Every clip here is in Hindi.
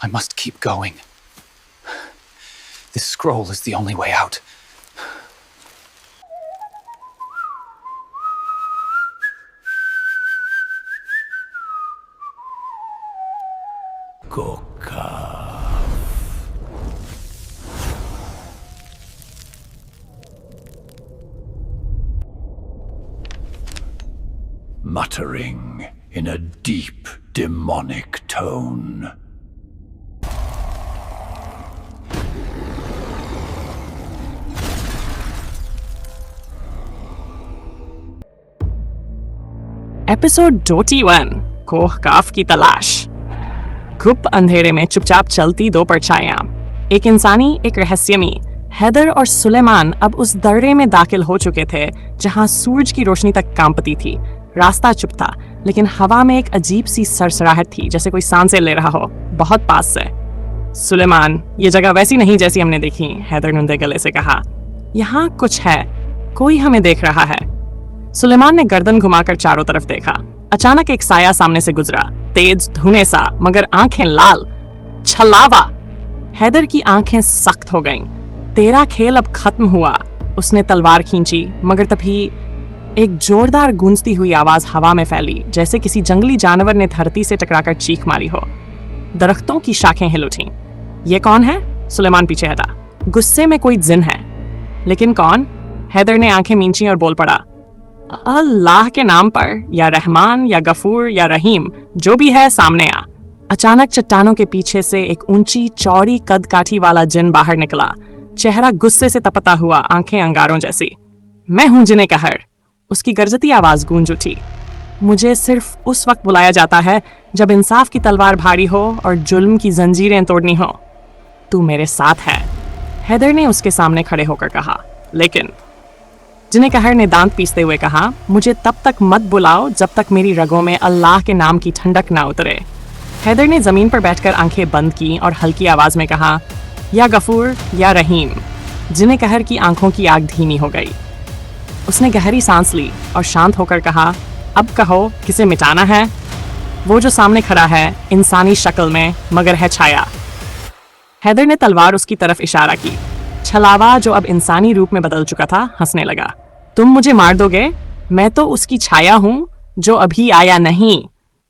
I must keep going. This scroll is the only way out. Muttering in a deep, demonic tone. Episode 21 कोहकाफ की तलाश। गुप्त अंधेरे में चुपचाप चलती दो परछाइयां, एक इंसानी, एक रहस्यमयी। हैदर और सुलेमान अब उस दर्रे में दाखिल हो चुके थे जहां सूरज की रोशनी तक कांपती थी। रास्ता चुप था, लेकिन हवा में एक अजीब सी सरसराहट थी, जैसे कोई सांसें ले रहा हो, बहुत पास से। सुलेमान, ये जगह वैसी नहीं जैसी हमने देखी, हैदर ने उनके गले से कहा। यहाँ कुछ है, कोई हमें देख रहा है। सुलेमान ने गर्दन घुमाकर चारों तरफ देखा। अचानक एक साया सामने से गुजरा, तेज, धुने सा, मगर आंखें लाल। छलावा! हैदर की आंखें सख्त हो गईं। तेरा खेल अब खत्म हुआ। उसने तलवार खींची, मगर तभी एक जोरदार गूंजती हुई आवाज हवा में फैली, जैसे किसी जंगली जानवर ने धरती से टकराकर चीख मारी हो। दरख्तों की शाखें हिल उठीं। ये कौन है? सुलेमान पीछे हटा। गुस्से में कोई जिन है, लेकिन कौन? हैदर ने आंखें मींची और बोल पड़ा, अल्लाह के नाम पर, या रहमान, या गफूर, या रहीम, जो भी है सामने आ। अचानक चट्टानों के पीछे से एक ऊंची चौड़ी कद काठी वाला जिन बाहर निकला, चेहरा गुस्से से तपता हुआ, आंखें अंगारों जैसी। मैं हूं जिने कहर। उसकी गरजती आवाज गूंज उठी। मुझे सिर्फ उस वक्त बुलाया जाता है जब इंसाफ की तलवार भारी हो और जुल्म की जंजीरें तोड़नी हो। तू मेरे साथ है, हैदर ने उसके सामने खड़े होकर कहा। लेकिन जिने कहर ने दांत पीसते हुए कहा, मुझे तब तक मत बुलाओ जब तक मेरी रगों में अल्लाह के नाम की ठंडक ना उतरे। हैदर ने जमीन पर बैठकर आंखें बंद की और हल्की आवाज में कहा, या गफूर या रहीम। जिने कहर की आंखों की आग धीमी हो गई। उसने गहरी सांस ली और शांत होकर कहा, अब कहो, किसे मिटाना है? वो जो सामने खड़ा है, इंसानी शक्ल में, मगर है छाया। हैदर ने तलवार उसकी तरफ इशारा की। छलावा, जो अब इंसानी रूप में बदल चुका था, हंसने लगा। तुम मुझे मार दोगे? मैं तो उसकी छाया हूं जो अभी आया नहीं,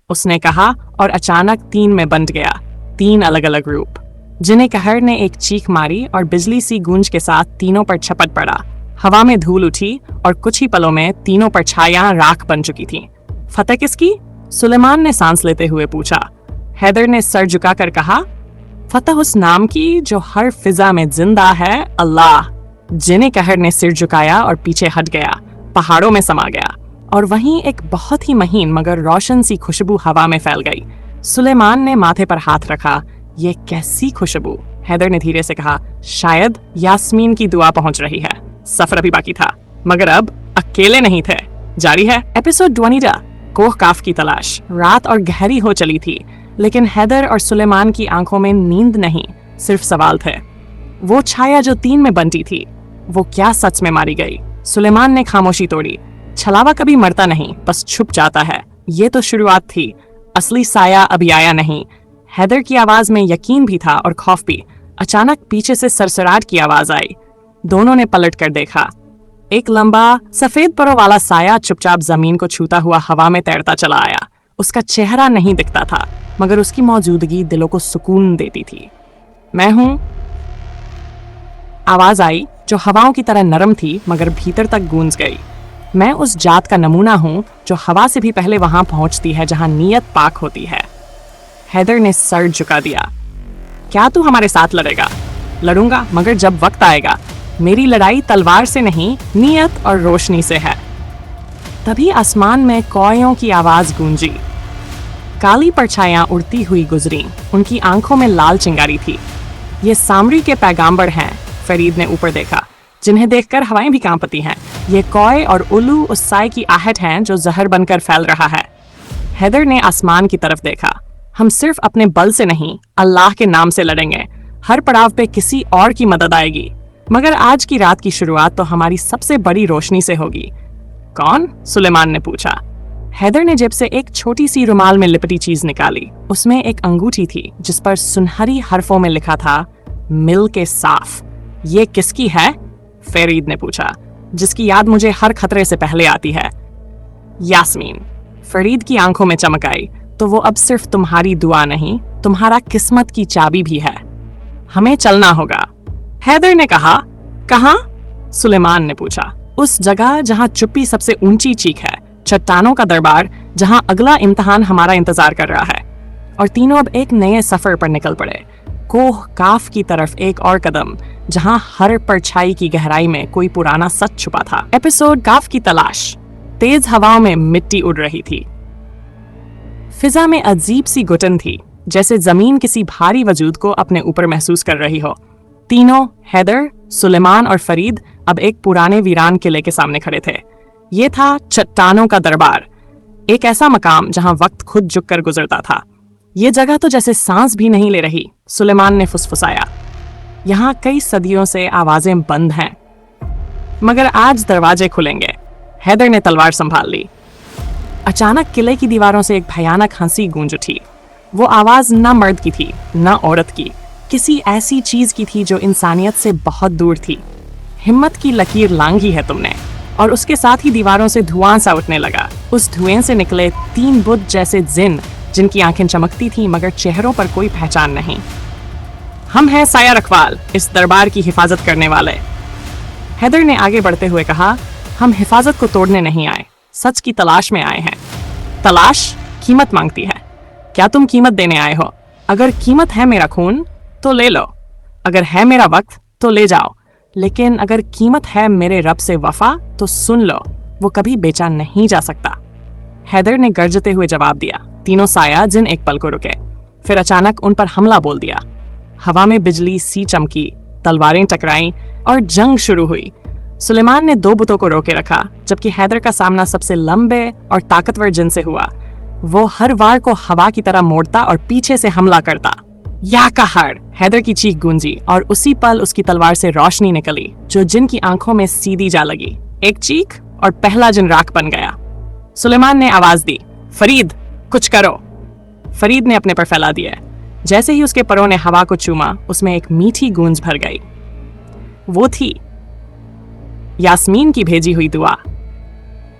उसने कहा, और अचानक 3 में बंट गया। 3 अलग अलग रूप। जिने कहर ने एक चीख मारी और बिजली सी गूंज के साथ तीनों पर छपट पड़ा। हवा में धूल उठी और कुछ ही पलों में तीनों परछाइयां राख बन चुकी थीं। फतेह किसकी? सुलेमान ने सांस लेते हुए पूछा। हैदर ने सर झुकाकर कहा, फतेह उस नाम की जो हर फिजा में जिंदा है, अल्लाह। जिने कहर ने सिर झुकाया और पीछे हट गया, पहाड़ों में समा गया, और वहीं एक बहुत ही महीन मगर रोशन सी खुशबू हवा में फैल गई। सुलेमान ने माथे पर हाथ रखा। ये कैसी खुशबू? हैदर ने धीरे से कहा, शायद यास्मीन की दुआ पहुंच रही है। सफर अभी बाकी था, मगर अब अकेले नहीं थे। जारी है एपिसोड 22 कोहकाफ की तलाश। रात और गहरी हो चली थी, लेकिन हैदर और सुलेमान की आंखों में नींद नहीं, सिर्फ सवाल थे। वो छाया जो 3 में बंटी थी, वो क्या सच में मारी गई? सुलेमान ने खामोशी तोड़ी। छलावा कभी मरता नहीं, बस छुप जाता है। ये तो शुरुआत थी, असली साया अभी आया नहीं। हैदर की आवाज में यकीन भी था और खौफ भी। अचानक पीछे से सरसराहट की आवाज आई। दोनों ने पलट कर देखा। एक लंबा सफेद परों वाला साया चुपचाप जमीन को छूता हुआ हवा में तैरता चला आया। उसका चेहरा नहीं दिखता था, मगर उसकी मौजूदगी दिलों को सुकून देती थी। मैं हूं, आवाज आई जो हवाओं की तरह नरम थी मगर भीतर तक गूंज गई। मैं उस जात का नमूना हूं जो हवा से भी पहले वहां पहुंचती है जहां नीयत पाक होती है। हैदर ने सर झुका दिया। क्या तू हमारे साथ लड़ेगा? लड़ूंगा, मगर जब वक्त आएगा। मेरी लड़ाई तलवार से नहीं, नीयत और रोशनी से है। तभी आसमान में कौयों की आवाज गूंजी। काली परछाइयां उड़ती हुई गुजरी। उनकी आंखों में लाल चिंगारी थी। ये सामरी के पैगाम्बर हैं, फरीद ने ऊपर देखा, जिन्हें देखकर हवाएं भी कांपती हैं। ये कौए और उल्लू उस साए की आहट हैं जो जहर बनकर फैल रहा है। हैदर ने आसमान की तरफ देखा। हम सिर्फ अपने बल से नहीं, अल्लाह के नाम से लड़ेंगे। हर पड़ाव पे किसी और की मदद आएगी, मगर आज की रात की शुरुआत तो हमारी सबसे बड़ी रोशनी से होगी। कौन? सुलेमान ने पूछा। हैदर ने जेब से एक छोटी सी रुमाल में लिपटी चीज निकाली। उसमें एक अंगूठी थी जिस पर सुनहरी हरफों में लिखा था, मिल के साफ। ये किसकी है? फरीद ने पूछा, जिसकी याद मुझे हर खतरे से पहले आती है। यास्मीन। फरीद की आंखों में चमक आई, तो वो अब सिर्फ तुम्हारी दुआ नहीं, तुम्हारा किस्मत की चाबी भी है। हमें चलना होगा, हैदर ने कहा। कहाँ? सुलेमान ने पूछा। उस जगह जहां चुप्पी सबसे ऊंची चीख है, चट्टानों का दरबार, जहां अगला इम्तिहान हमारा इंतजार कर रहा है। और तीनों अब एक नए सफर पर निकल पड़े, कोह काफ की तरफ एक और कदम, जहां हर परछाई की गहराई में कोई पुराना सच छुपा था। एपिसोड काफ की तलाश। तेज हवाओं में मिट्टी उड़ रही थी। फिजा में अजीब सी घुटन थी, जैसे जमीन किसी भारी वजूद को अपने ऊपर महसूस कर रही हो। तीनों, हैदर, सुलेमान और फरीद, अब एक पुराने वीरान किले के सामने खड़े थे। ये था चट्टानों का दरबार, एक ऐसा मकाम जहां वक्त खुद झुककर गुजरता था। ये जगह तो जैसे सांस भी नहीं ले रही, सुलेमान ने फुसफुसाया। यहाँ कई सदियों से आवाजें बंद हैं, मगर आज दरवाजे खुलेंगे। हैदर ने तलवार संभाल ली। अचानक किले की दीवारों से एक भयानक हंसी गूंज उठी। वो आवाज न मर्द की थी, न औरत की, किसी ऐसी चीज की थी जो इंसानियत से बहुत दूर थी। हिम्मत की लकीर लांघी है तुमने। और उसके साथ ही दीवारों से धुआं सा उठने लगा। उस धुएं से निकले 3 बुद्ध जैसे जिन, जिनकी आंखें चमकती थीं मगर चेहरों पर कोई पहचान नहीं। हम हैं साया रखवाल, इस दरबार की हिफाजत करने वाले। हैदर ने आगे बढ़ते हुए कहा, हम हिफाजत को तोड़ने नहीं आए, सच की तलाश में आए हैं। तलाश कीमत मांगती है। क्या तुम कीमत देने आए हो? अगर कीमत है मेरा खून तो ले लो, अगर है मेरा वक्त तो ले जाओ, लेकिन अगर कीमत है मेरे रब से वफा तो सुन लो, वो कभी बेचा नहीं जा सकता। हैदर ने गरजते हुए जवाब दिया। तीनों साया जिन एक पल को रुके, फिर अचानक उन पर हमला बोल दिया। हवा में बिजली सी चमकी, तलवारें टकराईं और जंग शुरू हुई। सुलेमान ने 2 बुतों को रोके रखा, जबकि हैदर का सामना सबसे लंबे और ताकतवर जिन से हुआ। वो हर वार को हवा की तरह मोड़ता और पीछे से हमला करता। या कहर! हैदर की चीख गूंजी और उसी पल उसकी तलवार से रोशनी निकली, जो जिन की आंखों में सीधी जा लगी। एक चीख और पहला जिन राख बन गया। सुलेमान ने आवाज दी, फरीद, कुछ करो। फरीद ने अपने पर फैला दिया। जैसे ही उसके परों ने हवा को चूमा, उसमें एक मीठी गूंज भर गई। वो थी यास्मीन की भेजी हुई दुआ।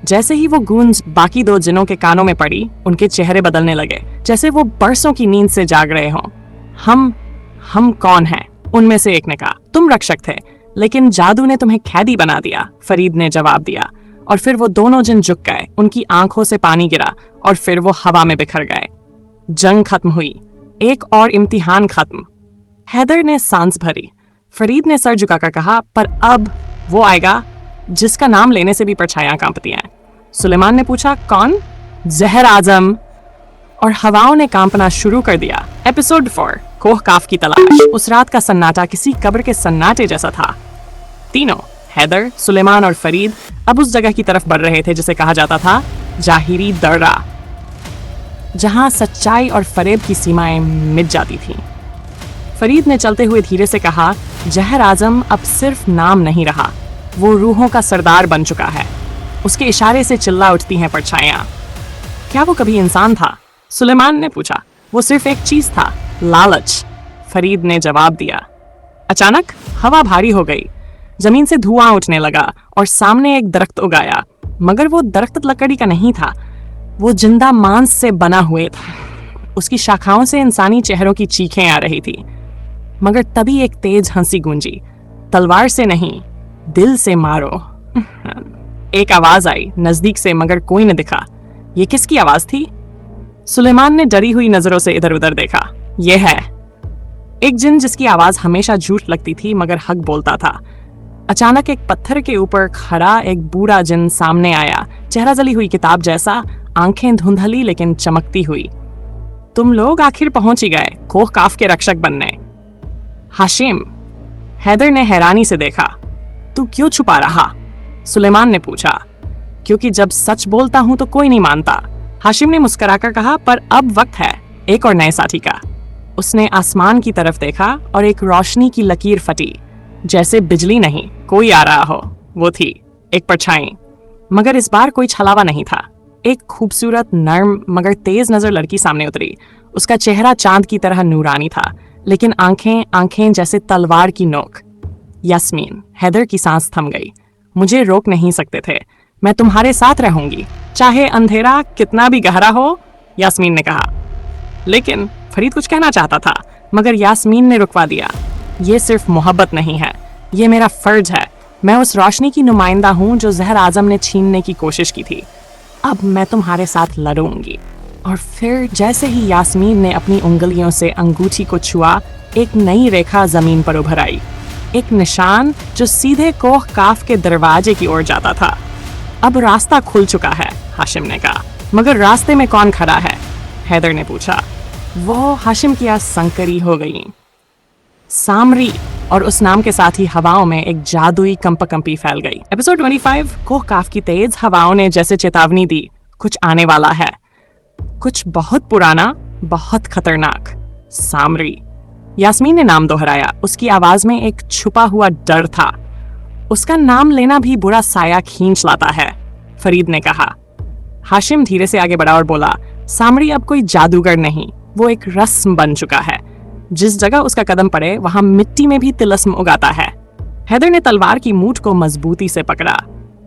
जैसे ही वो गूंज बाकी 2 जिनों के कानों में पड़ी, उनके चेहरे बदलने लगे, जैसे वो बरसों की नींद से जाग रहे हों। हम कौन हैं? उनमें से एक ने कहा। तुम रक्षक थे, लेकिन जादू ने तुम्हें कैदी बना दिया, फरीद ने जवाब दिया। और फिर वो दोनों जिन झुक गए, उनकी आंखों से पानी गिरा और फिर वो हवा में बिखर गए। जंग खत्म हुई, एक और इम्तिहान खत्म। हैदर ने सांस भरी। फरीद ने सर झुकाकर कहा, पर अब वो आएगा जिसका नाम लेने से भी परछाइयां कांपती हैं। सुलेमान ने पूछा, कौन? जहर आजम। और हवाओं ने कांपना शुरू कर दिया। एपिसोड 4, कोह काफ की तलाश। उस रात का सन्नाटा किसी कब्र के सन्नाटे जैसा था। तीनों, हैदर, सुलेमान और फरीद, अब उस जगह की तरफ बढ़ रहे थे जिसे कहा जाता था जाहिरी दर्रा, जहां सच्चाई और फरेब की सीमाएं मिट जाती थीं। फरीद ने चलते हुए धीरे से कहा, जहर आजम अब सिर्फ नाम नहीं रहा, वो रूहों का सरदार बन चुका है। उसके इशारे से चिल्ला उठती हैं परछाइयां। क्या वो कभी इंसान था? सुलेमान ने पूछा। वो सिर्फ एक चीज था, लालच, फरीद ने जवाब दिया। अचानक हवा भारी हो गई, जमीन से धुआं उठने लगा और सामने एक दरख्त उगाया, मगर वो दरख्त लकड़ी का नहीं था, वो जिंदा मांस से बना हुए था। उसकी शाखाओं से इंसानी चेहरों की चीखें आ रही थी। मगर तभी एक तेज हंसी गूंजी। तलवार से नहीं, दिल से मारो। एक आवाज आई नजदीक से, मगर कोई न दिखा। ये किसकी आवाज थी? सुलेमान ने डरी हुई नजरों से इधर उधर देखा। यह है एक जिन जिसकी आवाज हमेशा झूठ लगती थी मगर हक बोलता था। अचानक एक पत्थर के ऊपर खड़ा एक बूढ़ा जिन सामने आया, चेहरा जली हुई किताब जैसा, आंखें धुंधली लेकिन चमकती हुई। तुम लोग आखिर पहुंच ही गए, कोह काफ के रक्षक बनने। हाशिम, हैदर ने हैरानी से देखा। तू क्यों छुपा रहा? सुलेमान ने पूछा। क्योंकि जब सच बोलता हूं तो कोई नहीं मानता, हाशिम ने मुस्कुराकर कहा। पर अब वक्त है एक और नए साथी का। उसने आसमान की तरफ देखा और एक रोशनी की लकीर फटी, जैसे बिजली नहीं, कोई आ रहा हो। वो थी एक परछाई, मगर इस बार कोई छलावा नहीं था। एक खूबसूरत, नर्म मगर तेज नजर लड़की सामने उतरी। उसका चेहरा चांद की तरह नूरानी था, लेकिन आंखें आंखें जैसे तलवार की नोक। यास्मीन। हैदर की सांस थम गई। मुझे रोक नहीं सकते थे। मैं तुम्हारे साथ रहूंगी, चाहे अंधेरा कितना भी गहरा हो, यास्मीन ने कहा। लेकिन फरीद कुछ कहना चाहता था, मगर यास्मीन ने रुकवा दिया। ये सिर्फ मोहब्बत नहीं है, ये मेरा फर्ज है। मैं उस रोशनी की नुमाइंदा हूं जो जहर आजम ने छीनने की कोशिश की थी। अब मैं तुम्हारे साथ लड़ूंगी। और फिर जैसे ही यास्मीन ने अपनी उंगलियों से अंगूठी को छुआ, एक नई रेखा जमीन पर उभर आई, एक निशान जो सीधे कोह काफ के दरवाजे की ओर जाता था। अब रास्ता खुल चुका है, हाशिम ने कहा। मगर रास्ते में कौन खड़ा है? हैदर ने पूछा। वो हाशिम की आज संकरी हो गई। सामरी। और उस नाम के साथ ही हवाओं में एक जादुई कंपकंपी फैल गई। एपिसोड 25। कोह काफ की तेज हवाओं ने जैसे चेतावनी दी, कुछ आने वाला है, कुछ बहुत पुराना, बहुत खतरनाक। सामरी। यास्मीन ने नाम दोहराया। उसकी आवाज में एक छुपा हुआ डर था। उसका नाम लेना भी बुरा साया खींच लाता है, फरीद ने कहा। हाशिम धीरे से आगे बढ़ा और बोला, सामरी अब कोई जादूगर नहीं, वो एक रस्म बन चुका है। जिस जगह उसका कदम पड़े वहां मिट्टी में भी तिलस्म उगाता है। हैदर ने तलवार की मूठ को मजबूती से पकड़ा।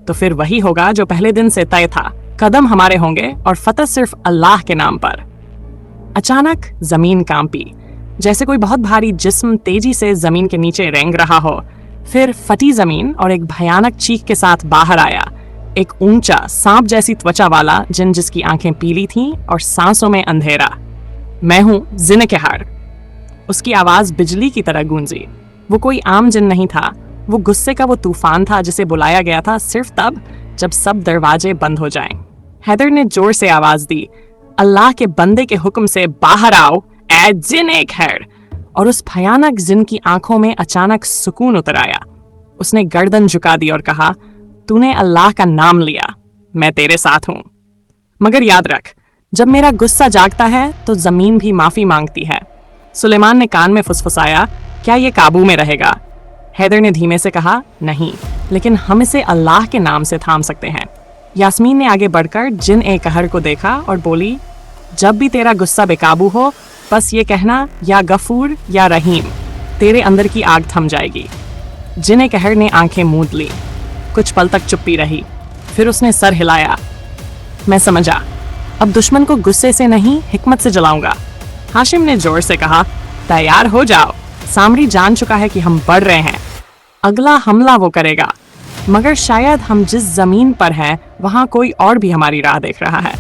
तो फिर वही होगा जो पहले दिन से तय था। कदम हमारे होंगे और फतह सिर्फ अल्लाह के नाम पर। अचानक जमीन कांपी, जैसे कोई बहुत भारी जिस्म तेजी से जमीन के नीचे रेंग रहा हो। फिर फटी जमीन और एक भयानक चीख के साथ बाहर आया, एक ऊंचा सांप जैसी त्वचा वाला जिन जिसकी आंखें पीली थीं और सांसों में अंधेरा। मैं हूं जिन-ए-कहार। उसकी आवाज बिजली की तरह गूंजी। वो कोई आम जिन नहीं था, वो गुस्से का वो तूफान था जिसे बुलाया गया था सिर्फ तब जब सब दरवाजे बंद हो जाएं। हैदर ने जोर से आवाज दी, अल्लाह के बंदे के हुक्म से बाहर आओ, ए जिन-ए-कहार। और उस भयानक जिन की आंखों में अचानक सुकून उतर आया। उसने गर्दन झुका दी और कहा, तूने अल्लाह का नाम लिया, मैं तेरे साथ हूं। मगर याद रख, जब मेरा गुस्सा जागता है तो जमीन भी माफी मांगती है। सुलेमान ने कान में फुसफुसाया, क्या ये काबू में रहेगा? हैदर ने धीमे से कहा, नहीं, लेकिन हम इसे अल्लाह के नाम से थाम सकते हैं। यास्मीन ने आगे बढ़कर जिन-ए-कहर को देखा और बोली, जब भी तेरा गुस्सा बेकाबू हो, बस ये कहना, या गफूर या रहीम, तेरे अंदर की आग थम जाएगी। जिन-ए-कहर ने आंखें मूंद ली। कुछ पल तक चुप्पी रही, फिर उसने सर हिलाया। मैं समझा, अब दुश्मन को गुस्से से नहीं, हिकमत से जलाऊंगा। हाशिम ने जोर से कहा, तैयार हो जाओ, सामरी जान चुका है कि हम बढ़ रहे हैं। अगला हमला वो करेगा, मगर शायद हम जिस जमीन पर हैं वहां कोई और भी हमारी राह देख रहा है।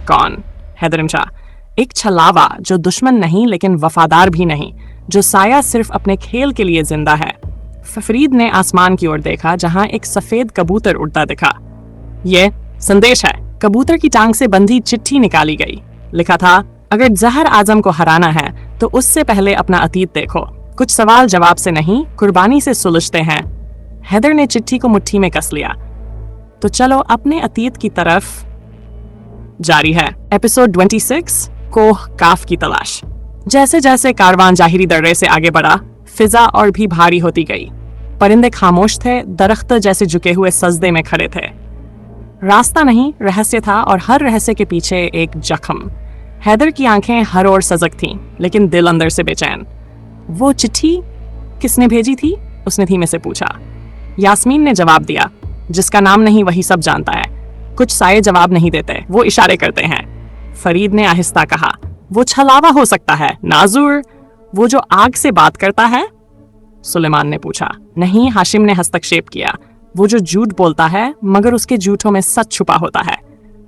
कौन? हैदर शाह। एक छलावा जो दुश्मन नहीं लेकिन वफादार भी नहीं, जो साया सिर्फ अपने खेल के लिए जिंदा है। फरीद ने आसमान की ओर देखा जहां एक सफेद कबूतर उड़ता दिखा। ये संदेश है। कबूतर की टांग से बंधी चिट्ठी निकाली गई। लिखा था, अगर जहर आजम को हराना है तो उससे पहले अपना अतीत देखो। कुछ सवाल जवाब से नहीं, कुर्बानी से सुलझते हैं। हैदर ने चिट्ठी को मुट्ठी में कस लिया। तो चलो अपने अतीत की तरफ। जारी है। एपिसोड 26, कोह काफ की तलाश। जैसे जैसे कारवान जाहिरी दर्रे से आगे बढ़ा, फिजा और भी भारी होती गई। परिंदे खामोश थे, दरख्त जैसे झुके हुए सजदे में खड़े थे। रास्ता नहीं, रहस्य था, और हर रहस्य के पीछे एक जख्म। हैदर की आंखें हर ओर सजग थीं, लेकिन दिल अंदर से बेचैन। वो चिट्ठी किसने भेजी थी? उसने धीमे से पूछा। यास्मीन ने जवाब दिया, जिसका नाम नहीं वही सब जानता है। कुछ साये जवाब नहीं देते, वो इशारे करते हैं। फरीद ने आहिस्ता कहा, वो छलावा हो सकता है, नाजुर, वो जो आग से बात करता है? सुलेमान ने पूछा। नहीं, हाशिम ने हस्तक्षेप किया, वो जो झूठ बोलता है मगर उसके झूठों में सच छुपा होता है।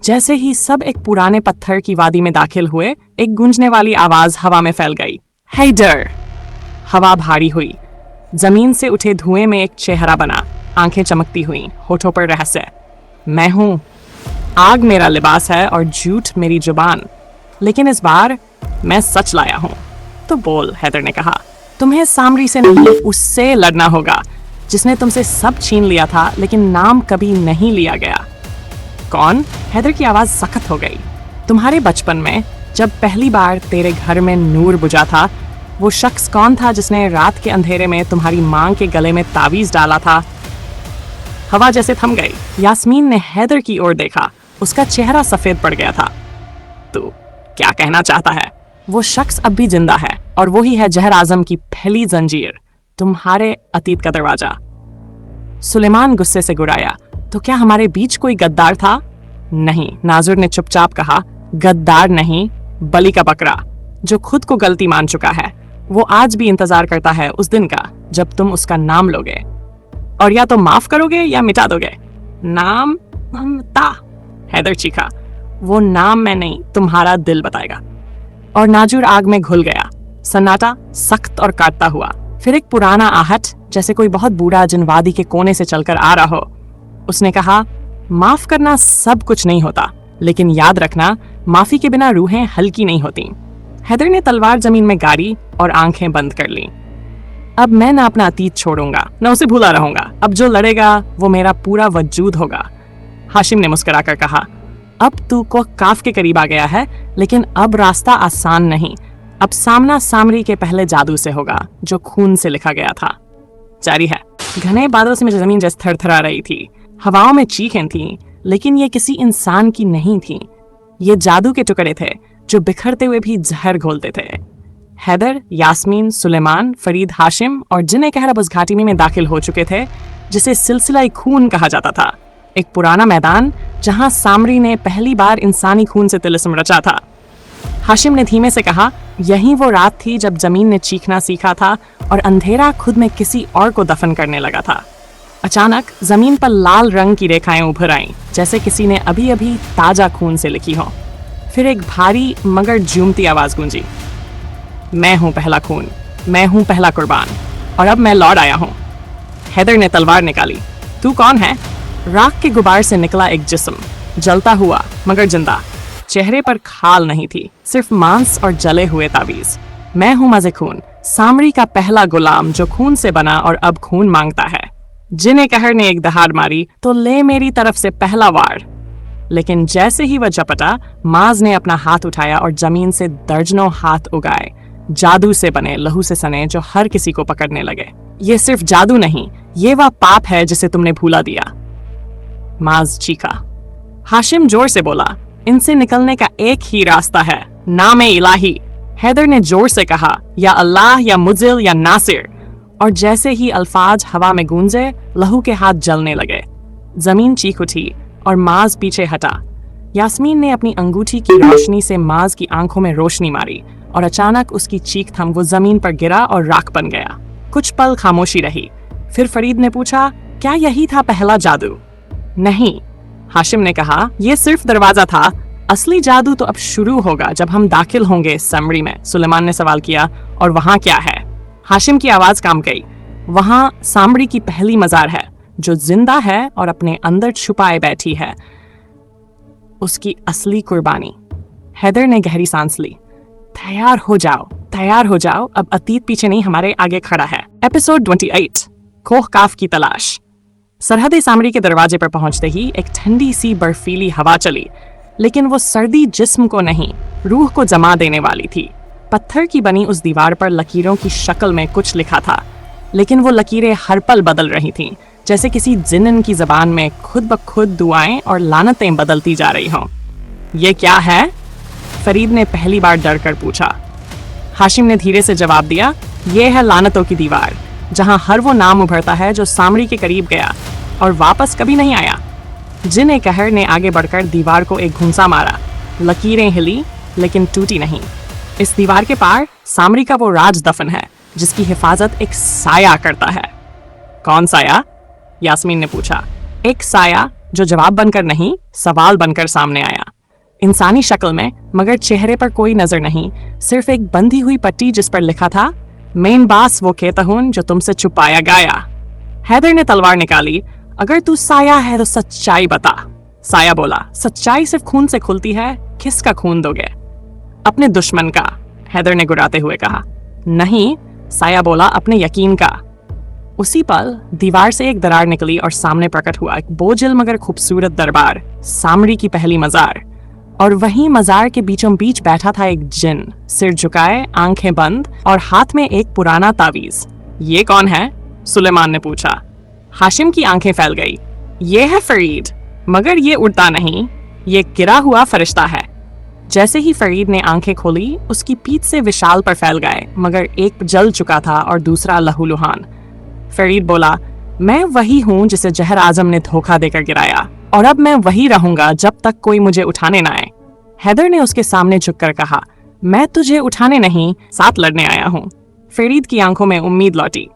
जैसे ही सब एक पुराने पत्थर की वादी में दाखिल हुए, एक गूंजने वाली आवाज हवा में फैल गई, हैदर। हवा भारी हुई, जमीन से उठे धुएं में एक चेहरा बना, आंखें चमकती हुई, होठों पर रहस्य। मैं हूं, आग मेरा लिबास है और झूठ मेरी जुबान, लेकिन इस बार मैं सच लाया हूं। तो बोल, हैदर ने कहा, तुम्हें सामरी से नहीं, उससे लड़ना होगा जिसने तुमसे सब छीन लिया था लेकिन नाम कभी नहीं लिया गया। कौन? हैदर की आवाज सख्त हो गई। तुम्हारे बचपन में जब पहली बार तेरे घर में नूर बुझा था, वो शख्स कौन था जिसने रात के अंधेरे में तुम्हारी मां के गले में तावीज डाला था? हवा जैसे थम गई। यास्मीन ने हैदर की ओर देखा। उसका चेहरा सफेद पड़ गया था। तू क्या कहना चाहता है? वो शख्स अब भी जिंदा है और वही है जहर आजम की पहली जंजीर, तुम्हारे अतीत का दरवाजा। सुलेमान गुस्से से गुराया, तो क्या हमारे बीच कोई गद्दार था? नहीं, नाजुर ने चुपचाप कहा, गद्दार नहीं, बलि का बकरा जो खुद को गलती मान चुका है। वो आज भी इंतजार करता है उस दिन का जब तुम उसका नाम लोगे, और या तो माफ करोगे या मिटा दोगे। नाम ता, हैदर चीखा। वो नाम मैं नहीं, तुम्हारा दिल बताएगा। और नाजुर आग में घुल गया। सन्नाटा सख्त और काटता हुआ। फिर एक पुराना आहट, जैसे कोई बहुत बूढ़ा जिन वादी के कोने से चलकर आ रहा हो। उसने कहा, माफ करना सब कुछ नहीं होता, लेकिन याद रखना, माफी के बिना रूहें हल्की नहीं होती। हैदर ने तलवार जमीन में गाड़ी और आंखें बंद कर ली। अब मैं ना अपना अतीत छोड़ूंगा, न उसे भूला रहूंगा। अब जो लड़ेगा वो मेरा पूरा वजूद होगा। हाशिम ने मुस्कुराकर कहा, अब तू को काफ के करीब आ गया है, लेकिन अब रास्ता आसान नहीं। अब सामना सामरी के पहले जादू से होगा जो खून से लिखा गया था। जारी है। घने बादलों से जमीन जैसे थरथरा रही थी। हवाओं में चीखें थीं, लेकिन ये किसी इंसान की नहीं थी। ये जादू के टुकड़े थे जो बिखरते हुए भी जहर घोलते थे। हैदर, यास्मीन, सुलेमान, फरीद, हाशिम और जिन्हें कहर अब उस घाटी में दाखिल हो चुके थे जिसे सिलसिला खून कहा जाता था। एक पुराना मैदान जहां सामरी ने पहली बार इंसानी खून से तिलिस्म रचा था। हाशिम ने धीमे से कहा, यही वो रात थी जब जमीन ने चीखना सीखा था और अंधेरा खुद में किसी और को दफन करने लगा था। अचानक जमीन पर लाल रंग की रेखाएं उभर आईं, जैसे किसी ने अभी अभी ताजा खून से लिखी हो। फिर एक भारी मगर झूमती आवाज गूंजी, मैं हूं पहला खून, मैं हूं पहला कुर्बान, और अब मैं लौट आया हूं। हैदर ने तलवार निकाली। तू कौन है? राख के गुबार से निकला एक जिस्म, जलता हुआ मगर जिंदा। चेहरे पर खाल नहीं थी, सिर्फ मांस और जले हुए तावीज। मैं हूं मजे खून, सामरी का पहला गुलाम जो खून से बना और अब खून मांगता है। जिन्हें कहर ने एक दहाड़ मारी तो ले मेरी तरफ से पहला वार। लेकिन जैसे ही वह झपटा, माज ने अपना हाथ उठाया और जमीन से दर्जनों हाथ उगाए, जादू से बने, लहू से सने, जो हर किसी को पकड़ने लगे। ये सिर्फ जादू नहीं, ये वह पाप है जिसे तुमने भूला दिया। माज चीखा। हाशिम जोर से बोला, इनसे निकलने का एक ही रास्ता है, नाम इलाही। हैदर ने जोर से कहा, या अल्लाह या मुजिल या नासिर। और जैसे ही अल्फाज हवा में गूंजे, लहू के हाथ जलने लगे। जमीन चीख उठी और माज पीछे हटा। यास्मीन ने अपनी अंगूठी की रोशनी से माज की आंखों में रोशनी मारी और अचानक उसकी चीख थम वो जमीन पर गिरा और राख बन गया। कुछ पल खामोशी रही। फिर फरीद ने पूछा, क्या यही था पहला जादू? नहीं, हाशिम ने कहा, यह सिर्फ दरवाजा था। असली जादू तो अब शुरू होगा जब हम दाखिल होंगे समरी में। सुलेमान ने सवाल किया, और वहां क्या है? हाशिम की आवाज काम गई। वहां सामरी की पहली मजार है जो जिंदा है और अपने अंदर छुपाए बैठी है, उसकी असली कुर्बानी। हैदर ने गहरी सांस ली। तैयार हो जाओ, तैयार हो जाओ, अब अतीत पीछे नहीं हमारे आगे खड़ा है। एपिसोड 28, कोह काफ की तलाश। सरहद सामरी के दरवाजे पर पहुंचते ही एक ठंडी सी बर्फीली हवा चली, लेकिन वो सर्दी जिस्म को नहीं, रूह को जमा देने वाली थी। पत्थर की बनी उस दीवार पर लकीरों की शक्ल में कुछ लिखा था, लेकिन वो लकीरें हर पल बदल रही थीं, जैसे किसी जिन्न की जबान में खुद ब खुद दुआएं और लानतें बदलती जा रही हों। ये क्या है? फरीद ने पहली बार डर कर पूछा। हाशिम ने धीरे से जवाब दिया, ये है लानतों की दीवार, जहां हर वो नाम उभरता है जो सामरी के करीब गया और वापस कभी नहीं आया। जिन्हें कहर ने आगे बढ़कर दीवार को एक घुंसा मारा। लकीरें हिली, लेकिन टूटी नहीं। इस दीवार के पार सामरी का वो राज दफन है जिसकी हिफाजत एक साया करता है। कौन साया? यास्मीन ने पूछा। एक साया जो जवाब बनकर नहीं, सवाल बनकर सामने आया। इंसानी शक्ल में, मगर चेहरे पर कोई नजर नहीं, सिर्फ एक बंधी हुई पट्टी जिस पर लिखा था, मेन बास वो कहता हूं जो तुमसे छुपाया गया। हैदर ने तलवार निकाली। अगर तू साया है तो सच्चाई बता। साया बोला, सच्चाई सिर्फ खून से खुलती है। किसका खून दोगे? अपने दुश्मन का, हैदर ने गुराते हुए कहा। नहीं, साया बोला, अपने यकीन का। उसी पल दीवार से एक दरार निकली और सामने प्रकट हुआ एक बोझिल मगर खूबसूरत दरबार, सामरी की पहली मजार। और वहीं मजार के बीचों बीच बैठा था एक जिन, सिर झुकाए, आंखें बंद और हाथ में एक पुराना तावीज। ये कौन है? सुलेमान ने पूछा। हाशिम की आंखें फैल गई। ये है फरीद, मगर ये उड़ता नहीं, ये गिरा हुआ फरिश्ता है। जैसे ही फरीद ने आंखें खोली, उसकी पीठ से विशाल पर फैल गए, मगर एक जल चुका था और दूसरा लहूलुहान। फरीद बोला, मैं वही हूं जिसे जहर आजम ने धोखा देकर गिराया, और अब मैं वही रहूंगा जब तक कोई मुझे उठाने ना आए। हैदर ने उसके सामने झुककर कहा, मैं तुझे उठाने नहीं, साथ लड़ने आया हूं। फरीद की आंखों में उम्मीद लौटी।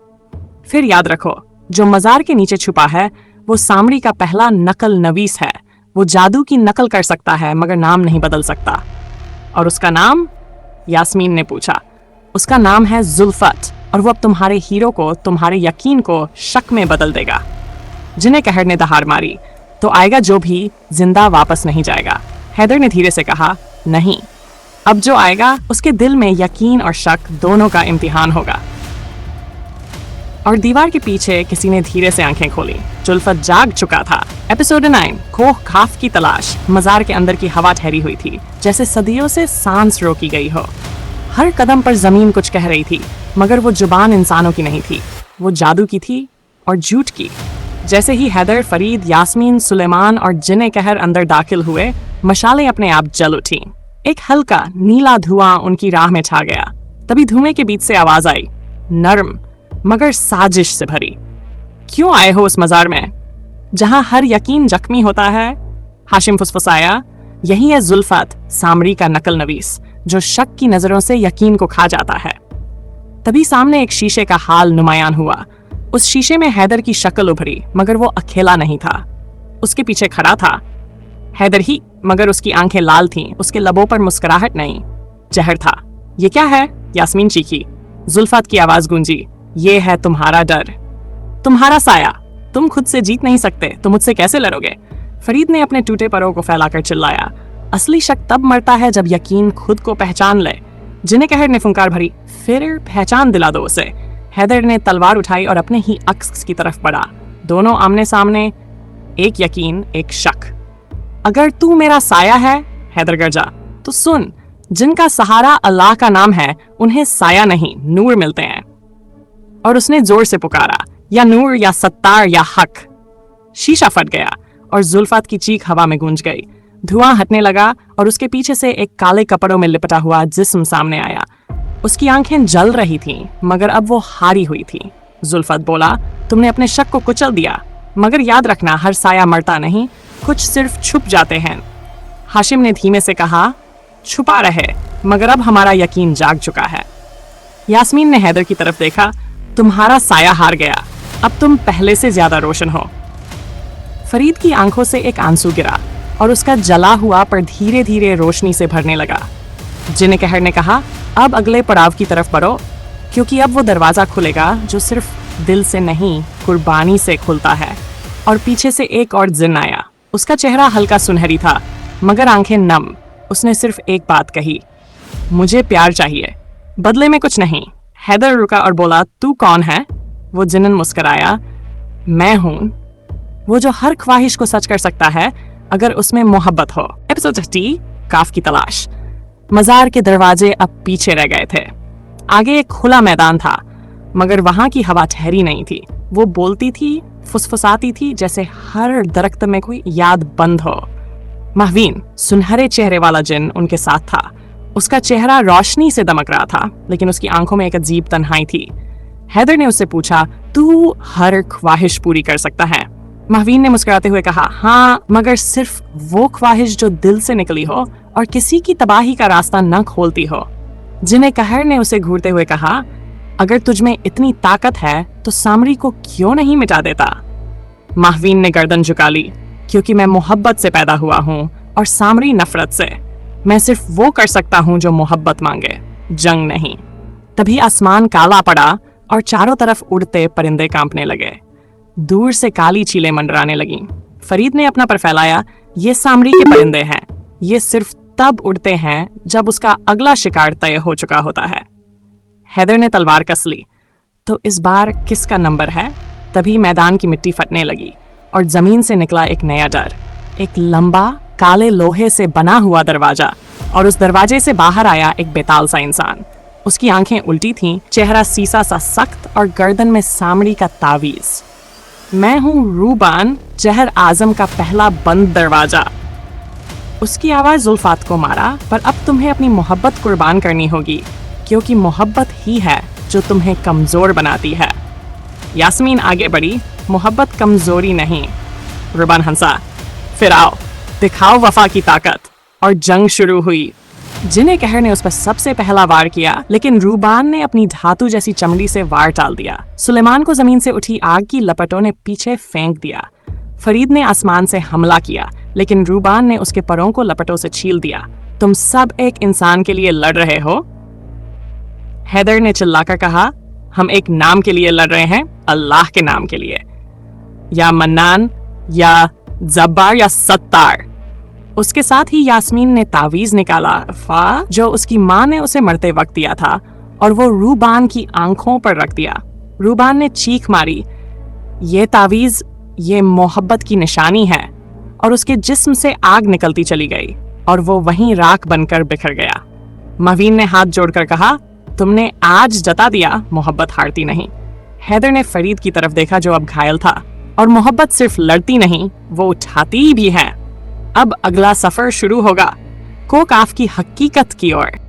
फिर याद रखो, जो मजार के नीचे छुपा है वो सामरी का पहला नकल नवीस है। वो जादू की नकल कर सकता है मगर नाम नहीं बदल सकता। और उसका नाम? यास्मीन ने पूछा। उसका नाम है जुल्फत, और वो अब तुम्हारे हीरो को, तुम्हारे यकीन को शक में बदल देगा। जिन्हें कहर ने दहाड़ मारी, तो आएगा जो भी जिंदा वापस नहीं जाएगा। हैदर ने धीरे से कहा, नहीं, अब जो आएगा उसके दिल में यकीन और शक दोनों का इम्तिहान होगा। और दीवार के पीछे किसी ने धीरे से आंखें खोली। जुल्फत जाग चुका था। एपिसोड 9, कोह खाफ की तलाश। मजार के अंदर की हवा ठहरी हुई थी, जैसे सदियों से सांस रोकी गई हो। हर कदम पर जमीन कुछ कह रही थी, मगर वो जुबान इंसानों की नहीं थी, वो जादू की थी और झूठ की। जैसे ही हैदर, फरीद, यास्मीन, सुलेमान और जिन्ने कहर अंदर दाखिल हुए, मशालें अपने आप जल उठी। एक हल्का नीला धुआं उनकी राह में छा गया। तभी धुएं के बीच से आवाज आई, नर्म मगर साजिश से भरी, क्यों आए हो उस मजार में जहां हर यकीन जख्मी होता है? हाशिम फुसफुसाया, यही है जुल्फत, सामरी का नकल नवीस, जो शक की नजरों से यकीन को खा जाता है। तभी सामने एक शीशे का हाल नुमायान हुआ। उस शीशे में हैदर की शक्ल उभरी, मगर वो अकेला नहीं था। उसके पीछे खड़ा था हैदर ही, मगर उसकी आंखें लाल थीं, उसके लबों पर मुस्कुराहट नहीं, जहर था। ये क्या है? यास्मीन चीखी। जुल्फत की आवाज गूंजी, ये है तुम्हारा डर, तुम्हारा साया। तुम खुद से जीत नहीं सकते, तुम मुझसे कैसे लड़ोगे? फरीद ने अपने टूटे परों को फैलाकर चिल्लाया, असली शक तब मरता है जब यकीन खुद को पहचान ले। जिन्हें कहर ने फुंकार भरी, फिर पहचान दिला दो उसे। हैदर ने तलवार उठाई और अपने ही अक्स की तरफ बढ़ा। दोनों आमने सामने, एक यकीन, एक शक। अगर तू मेरा साया है, हैदर गरजा, तो सुन, जिनका सहारा अल्लाह का नाम है, उन्हें साया नहीं नूर मिलते हैं। और उसने जोर से पुकारा, या नूर, या सत्तार, या हक। शीशा फट गया और जुल्फत की चीख हवा में गूंज गई। धुआं हटने लगा और उसके पीछे से एक काले कपड़ों में लिपटा हुआ जिस्म सामने आया। उसकी आंखें जल रही थीं, मगर अब वो हारी हुई थी। जुल्फत बोला, तुमने अपने शक को कुचल दिया, मगर याद रखना, हर साया मरता नहीं, कुछ सिर्फ छुप जाते हैं। हाशिम ने धीमे से कहा, छुपा रहे, मगर अब हमारा यकीन जाग चुका है। यास्मीन ने हैदर की तरफ देखा, तुम्हारा साया हार गया, अब तुम पहले से ज्यादा रोशन हो। फरीद की आंखों से एक आंसू गिरा और उसका जला हुआ पर धीरे धीरे रोशनी से भरने लगा। जिन्ने कहर ने कहा, अब अगले पड़ाव की तरफ बढ़ो, क्योंकि अब वो दरवाजा खुलेगा जो सिर्फ दिल से नहीं, कुर्बानी से खुलता है। और पीछे से एक और जिन्न आया। उसका चेहरा हल्का सुनहरी था, मगर आंखें नम। उसने सिर्फ एक बात कही, मुझे प्यार चाहिए, बदले में कुछ नहीं। हैदर रुका और बोला, तू कौन है? वो जिन्न मुस्कुराया, मैं हूं वो जो हर ख्वाहिश को सच कर सकता है अगर उसमें मोहब्बत हो। एपिसोड 30, काफ की तलाश। मजार के दरवाजे अब पीछे रह गए थे। आगे एक खुला मैदान था, मगर वहां की हवा ठहरी नहीं थी। वो बोलती थी, फुसफुसाती थी, जैसे हर दरख्त में कोई याद बंद हो। महवीन, सुनहरे चेहरे वाला जिन्न, उनके साथ था। उसका चेहरा रोशनी से दमक रहा था, लेकिन उसकी आंखों में एक अजीब तन्हाई थी। हैदर ने उससे पूछा, तू हर ख्वाहिश पूरी कर सकता है? महवीन ने मुस्कुराते हुए कहा, हाँ, मगर सिर्फ वो ख्वाहिश जो दिल से निकली हो और किसी की तबाही का रास्ता न खोलती हो। जिन्हें कहर ने उसे घूरते हुए कहा, अगर तुझमें इतनी ताकत है तो सामरी को क्यों नहीं मिटा देता? महवीन ने गर्दन झुका ली, क्योंकि मैं मोहब्बत से पैदा हुआ हूँ और सामरी नफरत से। मैं सिर्फ वो कर सकता हूँ जो मोहब्बत मांगे, जंग नहीं। तभी आसमान काला पड़ा और चारों तरफ उड़ते परिंदे कांपने लगे। दूर से काली चीलें मंडराने लगीं। फरीद ने अपना पर फैलाया, ये सामरी के परिंदे हैं। ये सिर्फ तब उड़ते हैं जब उसका अगला शिकार तय हो चुका होता है। हैदर ने तलवार कस ली, तो इस बार किसका नंबर है? तभी मैदान की मिट्टी फटने लगी और जमीन से निकला एक नया डर। एक लंबा काले लोहे से बना हुआ दरवाजा, और उस दरवाजे से बाहर आया एक बेताल सा इंसान। उसकी आंखें उल्टी थीं, चेहरा सीसा सा सख्त और गर्दन में सामड़ी का तावीज। मैं हूँ रूबान, जहर आजम का पहला बंद दरवाजा। उसकी आवाज जुल्फात को मारा, पर अब तुम्हें अपनी मोहब्बत कुर्बान करनी होगी, क्योंकि मोहब्बत ही है जो तुम्हें कमजोर बनाती है। यास्मीन आगे बढ़ी, मोहब्बत कमजोरी नहीं। रुबान हंसा, फिर आओ दिखाओ वफा की ताकत। और जंग शुरू हुई। जिन्हें कहर ने उस पर सबसे पहला वार किया, लेकिन रूबान ने अपनी धातु जैसी चमड़ी से वार टाल दिया। सुलेमान को जमीन से उठी आग की लपटों ने पीछे फेंक दिया। फरीद ने आसमान से हमला किया, लेकिन रूबान ने उसके परों को लपटों से छील दिया। तुम सब एक इंसान के लिए लड़ रहे हो? हैदर ने चिल्लाकर कहा, हम एक नाम के लिए लड़ रहे हैं, अल्लाह के नाम के लिए। या मन्नान या जब्बार या सत्तार। उसके साथ ही यास्मीन ने तावीज निकाला, जो उसकी माँ ने उसे मरते वक्त दिया था, और वो रूबान की आंखों पर रख दिया। रूबान ने चीख मारी, ये तावीज, ये मोहब्बत की निशानी है। और उसके जिस्म से आग निकलती चली गई और वो वहीं राख बनकर बिखर गया। मवीन ने हाथ जोड़कर कहा, तुमने आज जता दिया, मोहब्बत हारती नहीं। हैदर ने फरीद की तरफ देखा जो अब घायल था, और मोहब्बत सिर्फ लड़ती नहीं, वो उठाती भी है। अब अगला सफर शुरू होगा, कोकाफ की हकीकत की ओर।